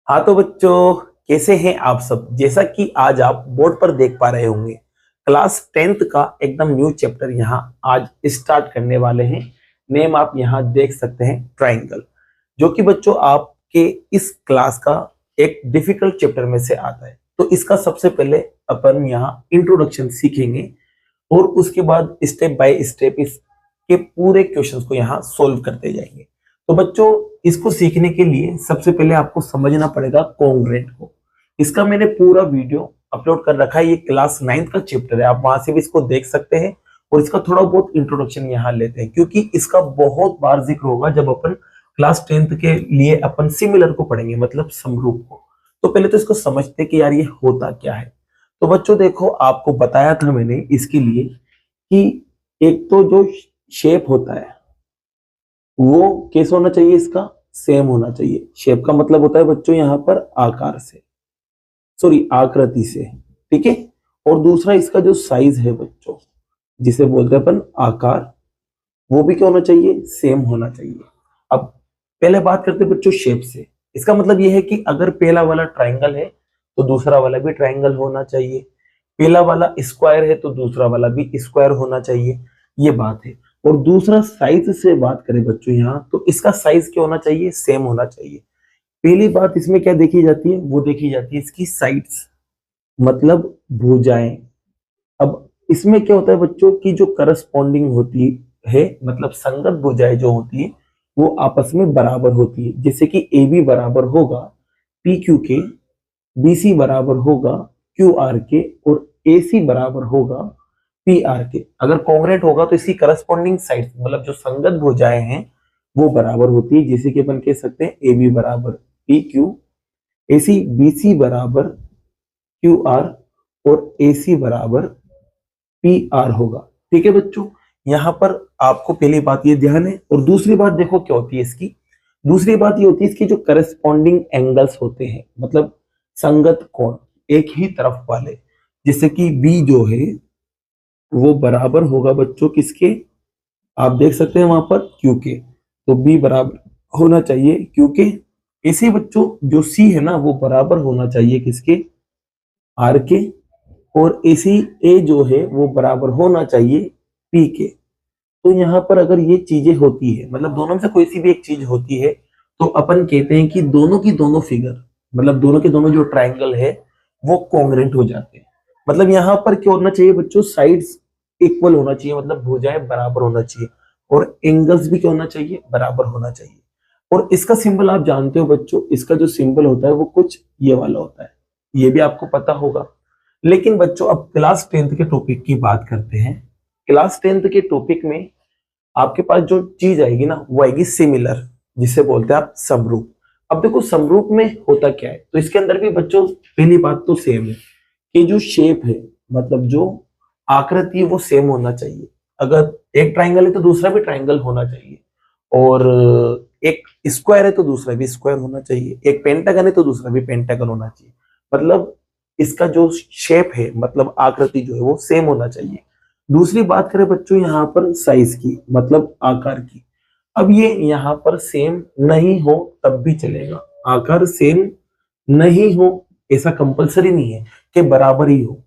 हाँ तो बच्चों, कैसे हैं आप सब। जैसा कि आज आप बोर्ड पर देख पा रहे होंगे, क्लास 10th का एकदम न्यू चैप्टर यहाँ आज स्टार्ट करने वाले हैं। नेम आप यहाँ देख सकते हैं, ट्राइंगल, जो कि बच्चों आपके इस क्लास का एक डिफिकल्ट चैप्टर में से आता है। तो इसका सबसे पहले अपन यहाँ इंट्रोडक्शन सीखेंगे और उसके बाद स्टेप बाय स्टेप इसके पूरे क्वेश्चंस को यहाँ सोल्व करते जाएंगे। तो बच्चों, इसको सीखने के लिए सबसे पहले आपको समझना पड़ेगा कॉन्ग्रुएंट को। इसका मैंने पूरा वीडियो अपलोड कर रखा है, ये क्लास 9th का चैप्टर है, आप वहां से भी इसको देख सकते हैं। और इसका थोड़ा बहुत इंट्रोडक्शन यहाँ लेते हैं, क्योंकि इसका बहुत बार जिक्र होगा जब अपन क्लास 10th के लिए अपन सिमिलर को पढ़ेंगे, मतलब समरूप को। तो पहले तो इसको समझते कि यार ये होता क्या है। तो बच्चों देखो, आपको बताया था मैंने इसके लिए कि एक तो जो शेप होता है वो कैसा होना चाहिए, इसका सेम होना चाहिए। शेप का मतलब होता है बच्चों यहाँ पर आकार से, सॉरी आकृति से, ठीक है। और दूसरा इसका जो साइज है बच्चों, जिसे बोलते हैं अपन आकार, वो भी क्या होना चाहिए, सेम होना चाहिए। अब पहले बात करते हैं बच्चों शेप से। इसका मतलब यह है कि अगर पहला वाला ट्राइंगल है तो दूसरा वाला भी ट्राइंगल होना चाहिए, पहला वाला स्क्वायर है तो दूसरा वाला भी स्क्वायर होना चाहिए, ये बात है। और दूसरा साइज से बात करें बच्चों यहाँ, तो इसका साइज क्या होना चाहिए, सेम होना चाहिए। पहली बात इसमें क्या देखी जाती है, वो देखी जाती है इसकी साइड्स, मतलब भुजाएं। अब इसमें क्या होता है बच्चों की जो करस्पॉन्डिंग होती है, मतलब संगत भुजाएं जो होती है वो आपस में बराबर होती है। जैसे कि ए बी बराबर होगा पी क्यू के, बी सी बराबर होगा क्यू आर के, और ए सी बराबर होगा पी आर के। अगर कॉन्ग्रुएंट होगा तो इसकी करस्पॉन्डिंग साइड, मतलब जो संगत भुजाएं हैं वो बराबर होती है। जैसे कि अपन कह सकते हैं ए बी बराबर पी क्यू, ए सी बी सी बराबर क्यू आर, और ए सी बराबर पी आर होगा। ठीक है बच्चों, यहां पर आपको पहली बात ये ध्यान है। और दूसरी बात देखो क्या होती है इसकी, दूसरी बात ये होती है इसकी जो करस्पॉन्डिंग एंगल्स होते हैं, मतलब संगत कोण एक ही तरफ वाले। जैसे कि बी जो है वो बराबर होगा बच्चों किसके, आप देख सकते हैं वहां पर क्यू के, तो बी बराबर होना चाहिए क्यू के। इसी बच्चों जो सी है ना वो बराबर होना चाहिए किसके, आर के। और इसी ए जो है वो बराबर होना चाहिए पी के। तो यहाँ पर अगर ये चीजें होती है, मतलब दोनों में से कोई सी भी एक चीज होती है, तो अपन कहते हैं कि दोनों की दोनों फिगर, मतलब दोनों के दोनों जो ट्राइंगल है वो कॉन्ग्रुएंट हो जाते हैं। मतलब यहाँ पर क्या होना चाहिए बच्चों, साइड्स इक्वल होना चाहिए, मतलब भुजाएं बराबर होना चाहिए, और एंगल्स भी क्या होना चाहिए, बराबर होना चाहिए। और इसका सिंबल आप जानते हो बच्चों, इसका जो सिंबल होता है वो कुछ ये वाला होता है, ये भी आपको पता होगा। लेकिन बच्चों अब क्लास 10th के टॉपिक की बात करते हैं। क्लास 10th के टॉपिक में आपके पास जो चीज आएगी ना वो आएगी सिमिलर, जिसे बोलते हैं आप समरूप। अब देखो समरूप में होता क्या है, तो इसके अंदर भी बच्चों पहली बात तो सेम है कि जो शेप है, मतलब जो आकृति है वो सेम होना चाहिए। अगर एक ट्राइंगल है तो दूसरा भी ट्राइंगल होना चाहिए, और एक स्क्वायर है तो दूसरा भी स्क्वायर होना चाहिए, एक पेंटागन है तो दूसरा भी पेंटागन होना चाहिए। मतलब इसका जो शेप है, मतलब आकृति जो है वो सेम होना चाहिए। दूसरी बात करें बच्चों यहाँ पर साइज की, मतलब आकार की। अब ये यहाँ पर सेम नहीं हो तब भी चलेगा, आकार सेम नहीं हो ऐसा कंपलसरी नहीं है कि बराबर ही हो।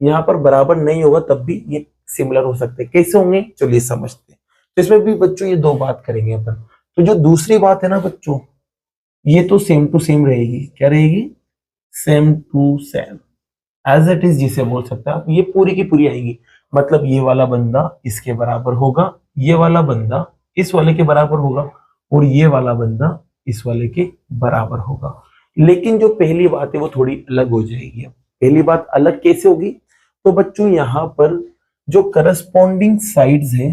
यहाँ पर बराबर नहीं होगा तब भी ये सिमिलर हो सकते हैं। कैसे होंगे चलिए समझते हैं। तो इसमें भी बच्चों ये दो बात करेंगे अपन। तो जो दूसरी बात है ना बच्चों, ये तो सेम टू सेम रहेगी। क्या रहेगी, same to same, as it is जिसे बोल सकते हैं आप, ये पूरी की पूरी आएगी। मतलब ये वाला बंदा इसके बराबर होगा, ये वाला बंदा इस वाले के बराबर होगा, और ये वाला बंदा इस वाले के बराबर होगा। लेकिन जो पहली बात है वो थोड़ी अलग हो जाएगी। पहली बात अलग कैसे होगी, तो बच्चों यहाँ पर जो करस्पॉन्डिंग साइड्स है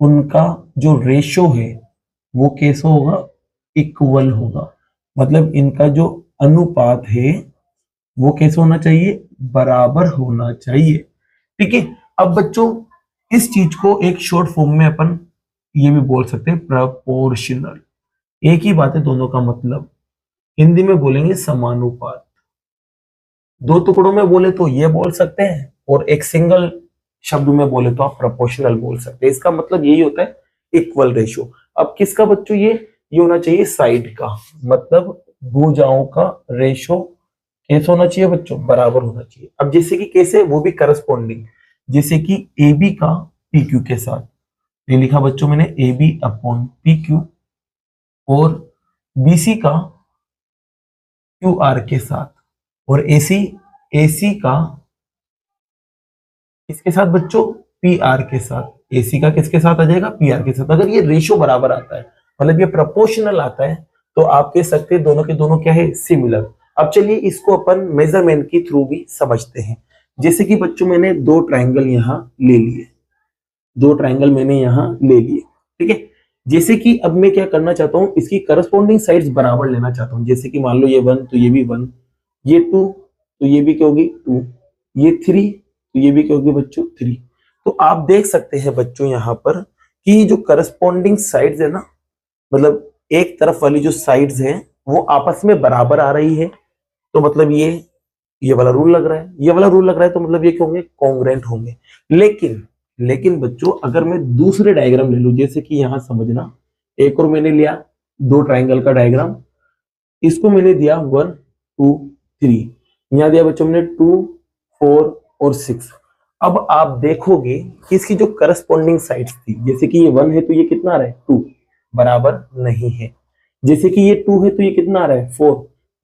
उनका जो रेशो है वो कैसा होगा, इक्वल होगा। मतलब इनका जो अनुपात है वो कैसे होना चाहिए, बराबर होना चाहिए। ठीक है। अब बच्चों इस चीज को एक शॉर्ट फॉर्म में अपन ये भी बोल सकते हैं, प्रपोर्शनल। एक ही बात है दोनों का मतलब, हिंदी में बोलेंगे समानुपात। दो टुकड़ों में बोले तो ये बोल सकते हैं, और एक सिंगल शब्द में बोले तो आप प्रोपोर्शनल बोल सकते हैं। इसका मतलब यही होता है इक्वल रेशियो। अब किसका बच्चों, ये होना चाहिए साइड का, मतलब भुजाओं का रेशो कैसे होना चाहिए बच्चों, बराबर होना चाहिए। अब जैसे कि कैसे, वो भी करस्पॉन्डिंग, जैसे कि ए बी का पी क्यू के साथ, ये लिखा बच्चों मैंने A B upon P Q, और बी सी का क्यू आर के साथ, और ए सी का किसके साथ बच्चों, पी आर के साथ। एसी का किसके साथ आ जाएगा, पी आर के साथ। अगर ये रेशियो बराबर आता है, मतलब ये प्रोपोर्शनल आता है, तो आप कह सकते हैं दोनों के दोनों क्या है, सिमिलर। अब चलिए इसको अपन मेजरमेंट के थ्रू भी समझते हैं। जैसे कि बच्चों मैंने दो ट्राइंगल यहाँ ले लिए, दो ट्राइंगल मैंने यहाँ ले लिए, ठीक है। जैसे कि अब मैं क्या करना चाहता हूँ, इसकी करस्पॉन्डिंग साइड्स बराबर लेना चाहता हूँ। जैसे कि मान लो ये 1 तो ये भी 1, ये 2 तो ये भी क्या होगी 2, ये 3 तो ये भी क्या होगी बच्चों 3। तो आप देख सकते हैं बच्चों यहाँ पर कि जो करस्पॉन्डिंग साइड्स है ना, मतलब एक तरफ वाली जो साइड्स हैं वो आपस में बराबर आ रही है, तो मतलब ये वाला रूल लग रहा है, ये वाला रूल लग रहा है, तो मतलब ये क्या होंगे, कॉन्ग्रेंट होंगे। लेकिन लेकिन बच्चों अगर मैं दूसरे डायग्राम ले लूं, जैसे कि यहां समझना, एक और मैंने लिया दो ट्राइंगल का डायग्राम, इसको मैंने दिया 1 2 3, यहां दिया बच्चों मैंने 2 4 और 6। अब आप देखोगे कि इसकी जो करस्पॉन्डिंग साइड्स थी, जैसे कि ये 1 है तो ये कितना आ रहा है 2, बराबर नहीं है। जैसे कि ये 2 है तो ये कितना आ रहा है 4,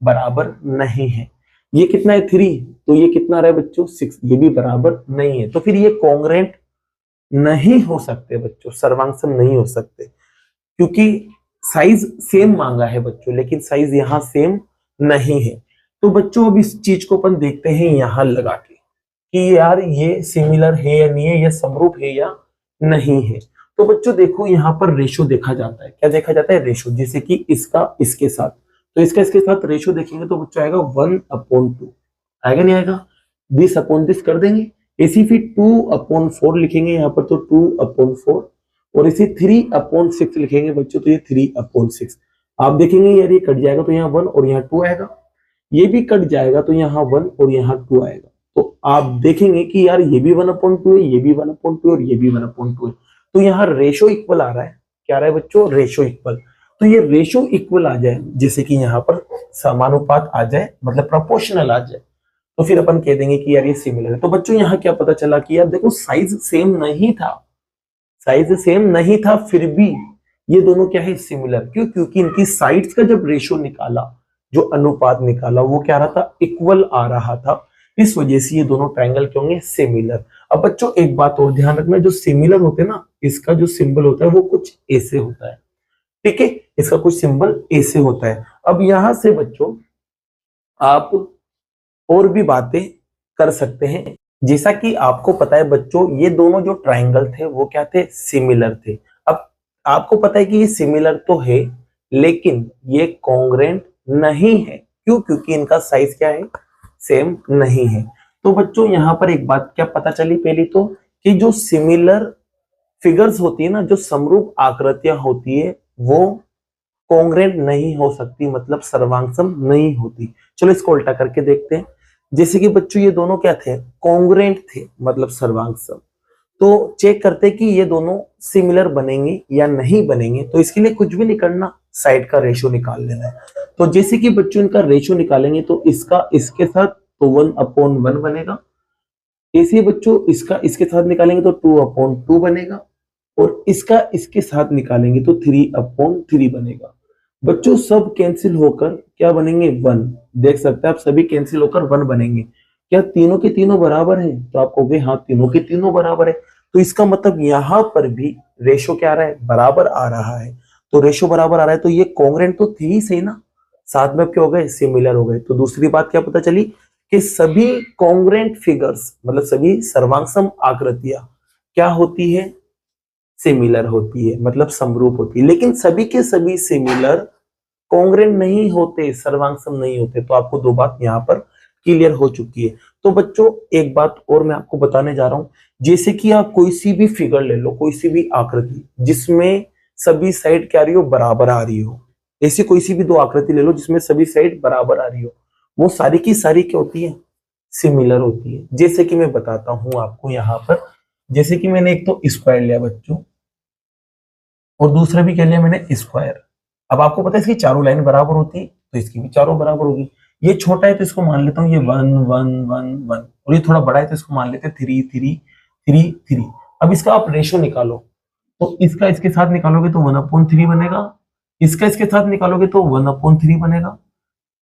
बराबर नहीं है। ये कितना है 3 तो ये कितना आ रहा है बच्चों 6, ये भी बराबर नहीं है। तो फिर ये कॉन्ग्रेंट नहीं हो सकते बच्चों, सर्वांगसम नहीं हो सकते, क्योंकि साइज सेम मांगा है बच्चों, लेकिन साइज यहाँ सेम नहीं है। तो बच्चों अब इस चीज को अपन देखते हैं यहां लगा के कि यार ये सिमिलर है या नहीं है, या समरूप है या नहीं है। तो बच्चों देखो यहाँ पर रेशो देखा जाता है, क्या देखा जाता है, रेशो। जैसे कि इसका इसके साथ, तो इसका इसके साथ रेशो देखेंगे तो बच्चों आएगा 1/2, आएगा नहीं आएगा, 20/10 कर देंगे। इसी फिर 2/4 लिखेंगे यहाँ पर, तो 2/4, और इसी 3/6 लिखेंगे बच्चों, तो ये 3/6। आप देखेंगे यार ये कट जाएगा तो यहाँ 1 और यहाँ 2 आएगा, ये भी कट जाएगा तो यहाँ 1 और यहाँ 2 आएगा। तो आप देखेंगे कि यार ये भी 1/2 है, ये भी 1/2 और ये भी 1/2 है, तो यहाँ रेशो इक्वल आ रहा है। क्या आ रहा है बच्चों, रेशो इक्वल। तो ये रेशो इक्वल आ जाए, जैसे कि यहाँ पर समानुपात आ जाए, मतलब प्रोपोर्शनल आ जाए, तो फिर अपन कह देंगे कि यार ये सिमिलर है। तो बच्चों यहाँ क्या पता चला कि यार देखो साइज सेम नहीं था, साइज सेम नहीं था, फिर भी ये दोनों क्या है, सिमिलर। क्यों, क्योंकि इनकी साइड्स का जब रेशो निकाला, जो अनुपात निकाला, वो क्या रहा था, इक्वल आ रहा था। इस वजह से ये दोनों ट्रायंगल क्या होंगे, सिमिलर। अब बच्चों एक बात और ध्यान रखना, जो सिमिलर होते हैं ना, इसका जो सिंबल होता है वो कुछ ऐसे होता है, ठीक है, इसका कुछ सिंबल ऐसे होता है। अब यहां से बच्चों आप और भी बातें कर सकते हैं। जैसा कि आपको पता है बच्चों, ये दोनों जो ट्रायंगल थे वो क्या थे, सिमिलर थे। अब आपको पता है कि ये सिमिलर तो है, लेकिन ये कॉन्ग्रेंट नहीं है। क्यों, क्योंकि इनका साइज क्या है, सेम नहीं है। तो बच्चों यहाँ पर एक बात क्या पता चली, पहली तो कि जो सिमिलर फिगर्स होती है ना, जो समरूप आकृतियां होती है, वो कॉन्ग्रेंट नहीं हो सकती, मतलब सर्वांगसम नहीं होती। चलो इसको उल्टा करके देखते हैं। जैसे कि बच्चों ये दोनों क्या थे, कॉन्ग्रेंट थे, मतलब सर्वांगसम। तो चेक करते कि ये दोनों सिमिलर बनेंगे या नहीं बनेंगे। तो इसके लिए कुछ भी नहीं करना, साइड का रेशो निकाल लेना है। तो जैसे कि बच्चों इनका रेशो निकालेंगे, तो इसका इसके साथ तो 1/1 बनेगा। ऐसे बच्चों इसका इसके साथ निकालेंगे तो 2/2 बनेगा, और इसका इसके साथ निकालेंगे तो 3/3 बनेगा। बच्चों सब कैंसिल होकर क्या बनेंगे, 1। देख सकते हैं आप, सभी कैंसिल होकर 1 बनेंगे। क्या तीनों के तीनों बराबर हैं, तो आप कहोगे हाँ तीनों के तीनों बराबर है। तो इसका मतलब यहाँ पर भी रेशो क्या आ रहा है, बराबर आ रहा है। तो रेशो बराबर आ रहा है, तो ये कॉन्ग्रेंट तो थी ही सही ना, साथ में क्या हो गए, सिमिलर हो गए। तो दूसरी बात क्या पता चली कि सभी कॉन्ग्रेंट फिगर्स, मतलब सभी सर्वांगसम आकृतियां क्या होती है, सिमिलर होती है, मतलब समरूप होती है। लेकिन सभी के सभी सिमिलर कॉन्ग्रेंट नहीं होते, सर्वांगसम नहीं होते। तो आपको दो बात यहाँ पर क्लियर हो चुकी है। तो बच्चों एक बात और मैं आपको बताने जा रहा हूं। जैसे कि आप कोई सी भी फिगर ले लो, कोई सी भी आकृति जिसमें सभी साइड क्या रही हो, बराबर आ रही हो। ऐसी कोई सी भी दो आकृति ले लो जिसमें सभी साइड बराबर आ रही हो, वो सारी की सारी क्या होती है, सिमिलर होती है। जैसे कि मैं बताता हूं आपको यहाँ पर, जैसे कि मैंने एक तो स्क्वायर लिया बच्चों, और दूसरा भी क्या लिया मैंने, स्क्वायर। अब आपको पता है इसकी चारों लाइन बराबर होती है, तो इसकी भी चारों बराबर होगी। ये छोटा है तो इसको मान लेता हूँ ये 1 1 1 1, और ये थोड़ा बड़ा है तो इसको मान लेते हैं 3 3 3 3। अब इसका आप रेशो निकालो, तो इसका इसके साथ निकालोगे तो 1/3 बनेगा, इसका इसके साथ निकालोगे तो 1/3 बनेगा,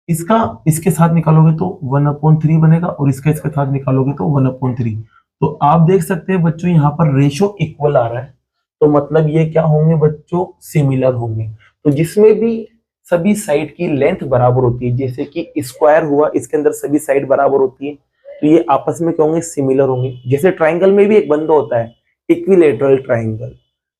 इसका इसके साथ निकालोगे तो 1/3 बनेगा, और इसका इसके साथ निकालोगे तो 1/3। तो आप देख सकते हैं बच्चों यहाँ पर रेशो इक्वल आ रहा है, तो मतलब ये क्या होंगे बच्चों, सिमिलर होंगे। तो जिसमें भी सभी साइड की लेंथ बराबर होती है, जैसे कि स्क्वायर हुआ, इसके अंदर सभी साइड बराबर होती है, तो ये आपस में क्या होंगे, सिमिलर होंगे। जैसे ट्राइंगल में भी एक बंद होता है, इक्विलेटरल ट्राइंगल,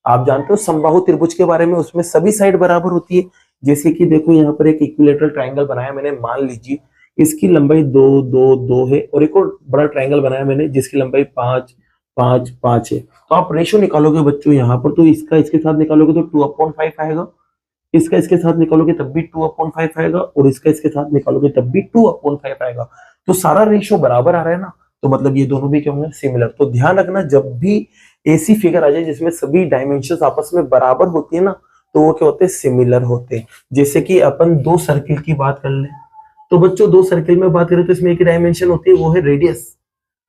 आप जानते हो समबाहु त्रिभुज के बारे में, उसमें सभी साइड बराबर होती है। जैसे कि देखो यहाँ पर एक इक्विलेटरल ट्राइंगल बनाया मैंने, मान लीजिए इसकी लंबाई 2 2 2 है, और एक और बड़ा ट्राइंगल बनाया मैंने जिसकी लंबाई 5 5 5 है। तो आप रेशो निकालोगे बच्चों यहाँ पर, तो इसका इसके साथ निकालोगे तो 2/5 आएगा, इसका इसके साथ निकालोगे तब भी 2/5 आएगा, और इसका इसके साथ निकालोगे तब भी 2/5 आएगा। तो सारा रेशो बराबर आ रहा है ना, तो मतलब ये दोनों भी क्या होंगे, सिमिलर। तो ध्यान रखना, जब भी ऐसी फिगर आ जाए जिसमें सभी डायमेंशंस आपस में बराबर होती है ना, तो वो क्या होते हैं, सिमिलर होते हैं। जैसे कि अपन दो सर्किल की बात कर ले, तो बच्चों दो सर्किल में बात करें तो इसमें एक डायमेंशन होती है, वो है रेडियस।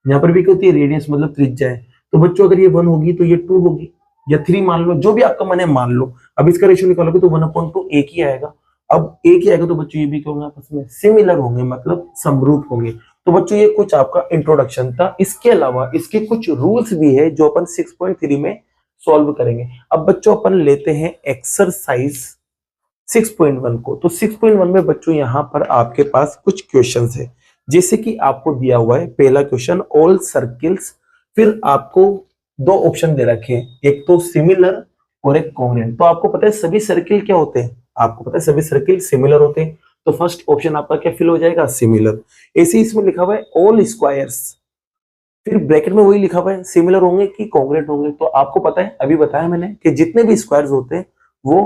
यहाँ पर भी क्या होती है, रेडियस मतलब त्रिज्या है। तो बच्चों अगर ये 1 होगी तो ये 2 होगी, या 3 मान लो, जो भी आपका मन है मान लो। अब इसका रेशियो निकालोगे तो 1/2 एक ही आएगा। अब एक ही आएगा तो बच्चों ये भी क्या होंगे, आपस में सिमिलर होंगे, मतलब समरूप होंगे। तो बच्चों ये कुछ आपका इंट्रोडक्शन था। इसके अलावा इसके कुछ रूल्स भी है जो अपन 6.3 में सॉल्व करेंगे। अब बच्चों अपन लेते हैं एक्सरसाइज 6.1 को। तो 6.1 में बच्चों यहाँ पर आपके पास कुछ क्वेश्चंस है, जैसे कि आपको दिया हुआ है पहला क्वेश्चन, ऑल सर्किल्स, फिर आपको दो ऑप्शन दे रखे हैं, एक तो सिमिलर और एक कॉन्ग्रुएंट। तो आपको पता है सभी सर्किल क्या होते हैं, आपको पता है सभी सर्किल सिमिलर होते हैं। तो फर्स्ट ऑप्शन आपका क्या फिल हो जाएगा, सिमिलर। ऐसे ही इसमें लिखा हुआ है ऑल स्क्वायर्स, फिर ब्रैकेट में वही लिखा हुआ है सिमिलर होंगे कि कॉन्ग्रुएंट होंगे। तो आपको पता है, अभी बताया मैंने कि जितने भी स्क्वायर्स होते हैं वो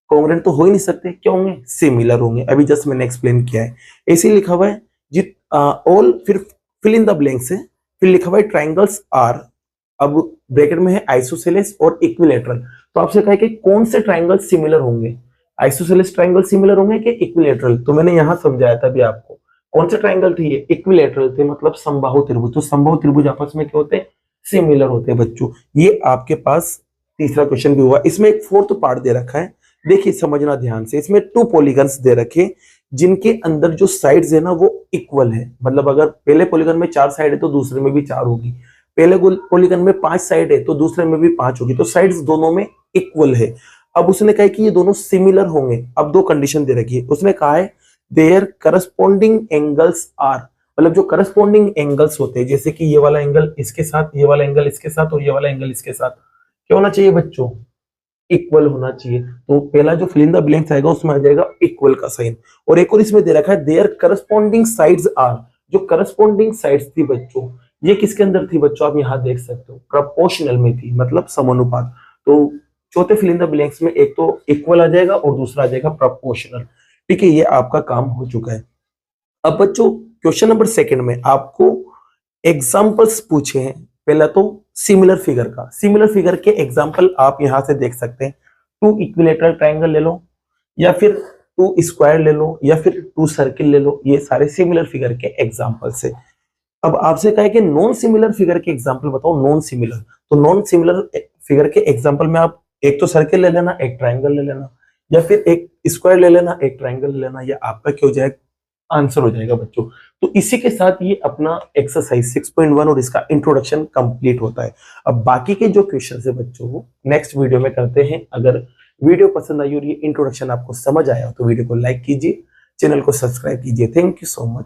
कॉन्ग्रुएंट तो हो ही नहीं सकते, क्या होंगे, सिमिलर होंगे। अभी जस्ट मैंने एक्सप्लेन किया है। ऐसे ही लिखा हुआ है जित ऑल, फिर फिल इन द ब्लैंक्स है, फिर लिखा हुआ है ट्राइंगल्स आर, अब ब्रैकेट में है आइसोसेलेस और इक्विलेटरल। तो आपसे कहा है कि कौन से ट्राइंगल सिमिलर होंगे, आइसोसेलेस ट्राइंगल सिमिलर होंगे कि इक्विलेटरल। तो मैंने यहां समझाया था अभी आपको, कौन से ट्राइंगल थे ये, इक्विलेटरल थे, मतलब समबाहु त्रिभुज। तो समबाहु त्रिभुज आपस में क्या होते हैं, सिमिलर होते हैं बच्चों। ये आपके पास तीसरा क्वेश्चन भी हुआ। इसमें एक फोर्थ पार्ट दे रखा है, देखिए समझना ध्यान से। इसमें 2 पॉलीगन्स दे रखे जिनके अंदर जो साइड्स है ना वो इक्वल है, मतलब अगर पहले पॉलीगन में 4 साइड है तो दूसरे में भी 4 होगी, पहले पॉलीगन में 5 साइड है तो दूसरे में भी 5 होगी। तो साइड्स दोनों में इक्वल है। अब उसने कहा कि ये दोनों सिमिलर होंगे। अब 2 कंडीशन दे रखी है, उसने कहा है देयर करस्पॉन्डिंग एंगल्स आर, मतलब जो करस्पॉन्डिंग एंगल्स होते हैं, जैसे कि ये वाला एंगल इसके साथ, ये वाला एंगल इसके साथ, और ये वाला एंगल इसके साथ, क्या होना चाहिए बच्चों, इक्वल होना चाहिए। तो पहला जो फिल इन द ब्लैंक्स आएगा उसमें आ जाएगा इक्वल का साइन। और एक और इसमें दे रखा है देयर करस्पॉन्डिंग साइड्स आर, जो करस्पॉन्डिंग साइड्स थी बच्चों, ये किसके अंदर थी बच्चों, आप यहाँ देख सकते हो प्रोपोर्शनल में थी, मतलब समानुपात। तो चौथे फिल इन द ब्लैंक्स में एक तो इक्वल आ जाएगा और दूसरा आ जाएगा प्रोपोर्शनल। ठीक है, ये आपका काम हो चुका है। अब बच्चों क्वेश्चन नंबर 2 में आपको एग्जांपल्स पूछे हैं। पहला तो सिमिलर फिगर का, सिमिलर फिगर के एग्जांपल आप यहां से देख सकते हैं। 2 इक्विलेटरल ट्राइंगल ले लो, या फिर 2 स्क्वायर ले लो, या फिर 2 सर्किल ले लो, ये सारे सिमिलर फिगर के एग्जांपल से। अब आपसे कहा है कि नॉन सिमिलर फिगर के एग्जांपल बताओ, नॉन सिमिलर। तो नॉन सिमिलर फिगर के एग्जांपल में आप एक तो सर्किल ले लेना, एक ट्राइंगल ले लेना, या फिर एक स्क्वायर ले लेना, एक ट्राइंगल ले लेना, या आपका क्या हो जाएगा, आंसर हो जाएगा बच्चों। तो इसी के साथ ये अपना एक्सरसाइज 6.1 और इसका इंट्रोडक्शन कंप्लीट होता है। अब बाकी के जो क्वेश्चन है बच्चों वो नेक्स्ट वीडियो में करते हैं। अगर वीडियो पसंद आई और ये इंट्रोडक्शन आपको समझ आया तो वीडियो को लाइक कीजिए, चैनल को सब्सक्राइब कीजिए। Thank you so much.